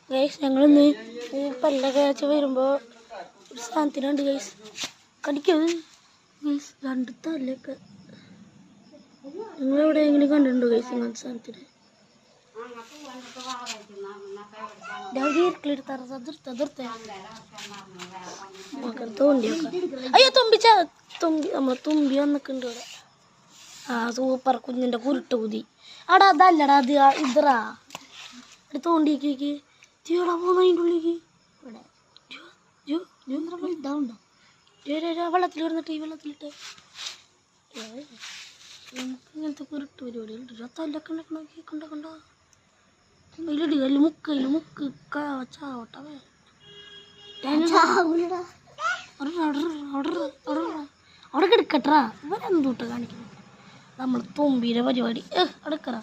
guys ഞങ്ങളിന്ന് പല്ലൊക്കെ വെച്ച് വരുമ്പോൾ ഒരു സാധനത്തിനുണ്ട് ഗൈസ് കടിക്കത് ഗൈസ് രണ്ട് തല്ലൊക്കെ നിങ്ങളെവിടെയെങ്കിലും കണ്ടിട്ടുണ്ടോ ഗൈസ് ഇങ്ങനത്തെ സാധനത്തിന് അയ്യോ തുമ്പിച്ച നമ്മളെ തുമ്പി വന്നൊക്കെ ഉണ്ട് ഇവിടെ ആ സൂപ്പർ കുഞ്ഞിൻ്റെ കുരുട്ട് കുതി അടാ അതല്ലടാ അത് ഇതറാ തോണ്ടിക്ക് തീടാ പോകുന്ന അതിൻ്റെ ഉള്ളിലേക്ക് ഇതാവുണ്ടോ വെള്ളത്തിൽ വരുന്നിട്ട് ഈ വെള്ളത്തിലിട്ട് നമുക്ക് ഇങ്ങനത്തെ കുരുട്ട് പരിപാടികളുണ്ട് തല്ലൊക്കെ നോക്കി കണ്ടോ അതിലിടി അതിൽ മുക്ക് ചാവട്ടവേ അവിടെ കിടക്കട്ടാ ഇവരെന്തൂട്ട കാണിക്കുന്നു നമ്മൾ തുമ്പീരെ പരിപാടി അടുക്കറ